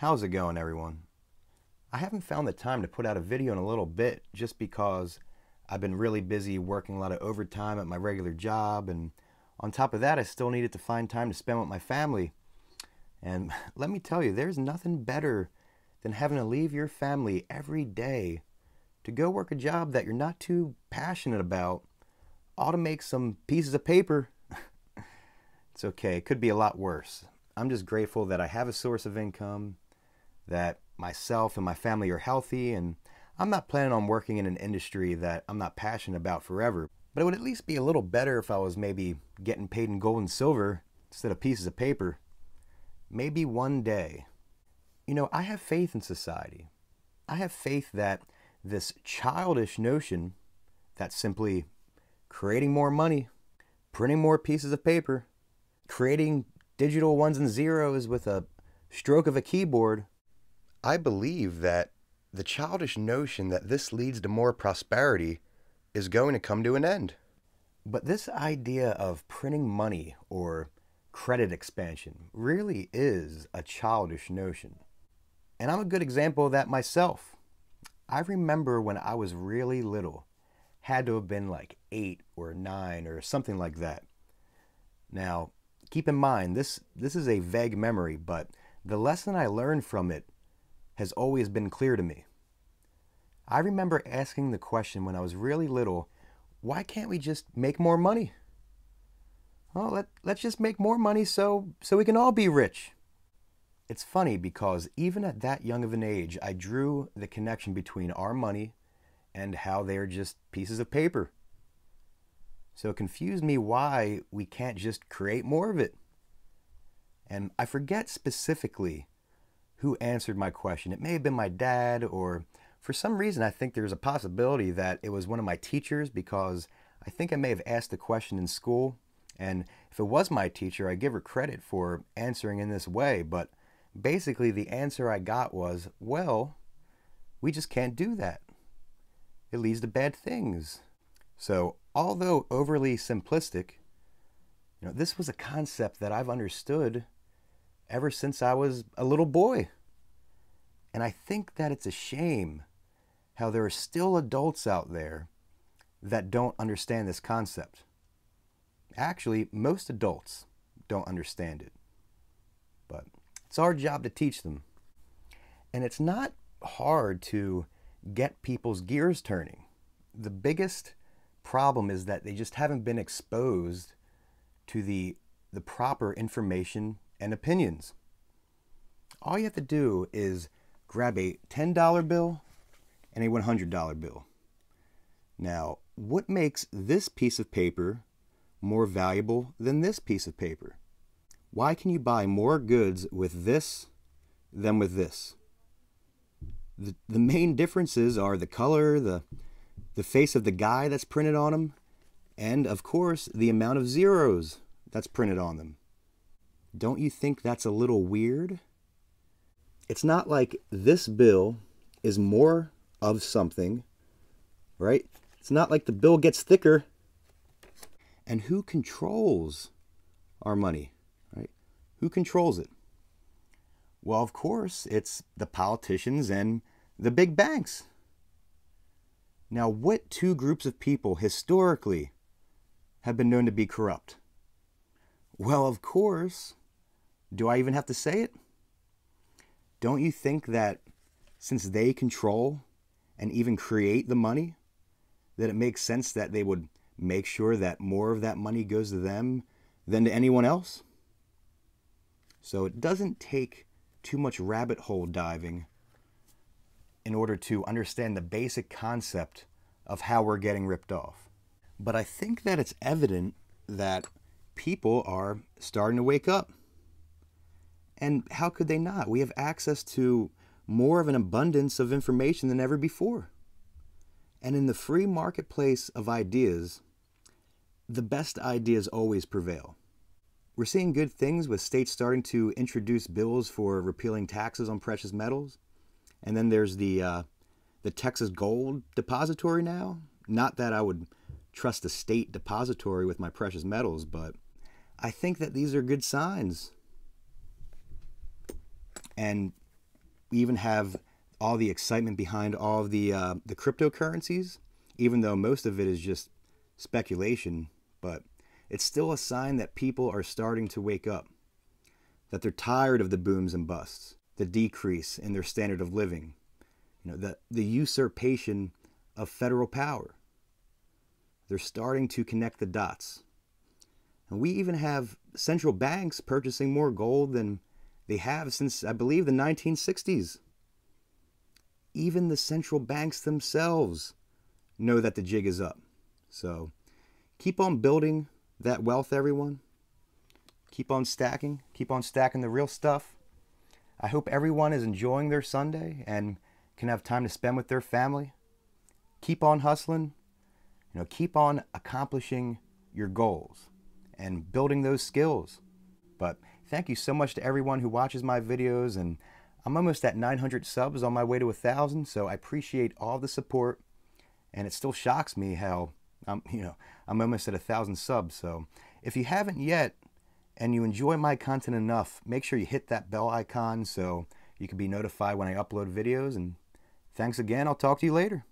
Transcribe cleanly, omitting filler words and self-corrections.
How's it going, everyone? I haven't found the time to put out a video in a little bit just because I've been really busy working a lot of overtime at my regular job, and on top of that, I still needed to find time to spend with my family. And let me tell you, there's nothing better than having to leave your family every day to go work a job that you're not too passionate about, all to make some pieces of paper. It's okay, it could be a lot worse. I'm just grateful that I have a source of income, that myself and my family are healthy, and I'm not planning on working in an industry that I'm not passionate about forever. But it would at least be a little better if I was maybe getting paid in gold and silver instead of pieces of paper. Maybe one day. You know, I have faith in society. I have faith that this childish notion that simply creating more money, printing more pieces of paper, creating digital ones and zeros with a stroke of a keyboard, I believe that the childish notion that this leads to more prosperity is going to come to an end. But this idea of printing money or credit expansion really is a childish notion. And I'm a good example of that myself. I remember when I was really little, had to have been like 8 or 9 or something like that. Now, keep in mind, this is a vague memory, but the lesson I learned from it has always been clear to me. I remember asking the question when I was really little, why can't we just make more money? Well, let's just make more money so we can all be rich. It's funny because even at that young of an age, I drew the connection between our money and how they're just pieces of paper. So it confused me why we can't just create more of it. And I forget specifically who answered my question. It may have been my dad, or for some reason I think there's a possibility that it was one of my teachers, because I think I may have asked the question in school. And if it was my teacher, I give her credit for answering in this way. But basically the answer I got was, well, we just can't do that. It leads to bad things. So although overly simplistic, this was a concept that I've understood ever since I was a little boy. And I think that it's a shame how there are still adults out there that don't understand this concept. Actually, most adults don't understand it. But it's our job to teach them. And it's not hard to get people's gears turning. The biggest problem is that they just haven't been exposed to the proper information and opinions. All you have to do is grab a $10 bill and a $100 bill. Now, what makes this piece of paper more valuable than this piece of paper? Why can you buy more goods with this than with this? The main differences are the color, the face of the guy that's printed on them, and of course the amount of zeros that's printed on them. Don't you think that's a little weird? It's not like this bill is more of something, right? It's not like the bill gets thicker. And who controls our money, right? Who controls it? Well, of course, it's the politicians and the big banks. Now, what two groups of people historically have been known to be corrupt? Well, of course. Do I even have to say it? Don't you think that since they control and even create the money, that it makes sense that they would make sure that more of that money goes to them than to anyone else? So it doesn't take too much rabbit hole diving in order to understand the basic concept of how we're getting ripped off. But I think that it's evident that people are starting to wake up. And how could they not? We have access to more of an abundance of information than ever before. And in the free marketplace of ideas, the best ideas always prevail. We're seeing good things with states starting to introduce bills for repealing taxes on precious metals. And then there's the Texas Gold Depository now. Not that I would trust a state depository with my precious metals, but I think that these are good signs. And We even have all the excitement behind all of the cryptocurrencies, even though most of it is just speculation. But it's still a sign that people are starting to wake up, that they're tired of the booms and busts, the decrease in their standard of living, the usurpation of federal power. They're starting to connect the dots. And we even have central banks purchasing more gold than they have since, I believe, the 1960s. Even the central banks themselves know that the jig is up. So keep on building that wealth, everyone. Keep on stacking the real stuff. I hope everyone is enjoying their Sunday and can have time to spend with their family. Keep on hustling. Keep on accomplishing your goals and building those skills. But thank you so much to everyone who watches my videos, and I'm almost at 900 subs, on my way to 1,000, so I appreciate all the support. And it still shocks me how I'm almost at 1,000 subs. So if you haven't yet and you enjoy my content enough, make sure you hit that bell icon so you can be notified when I upload videos. And thanks again. I'll talk to you later.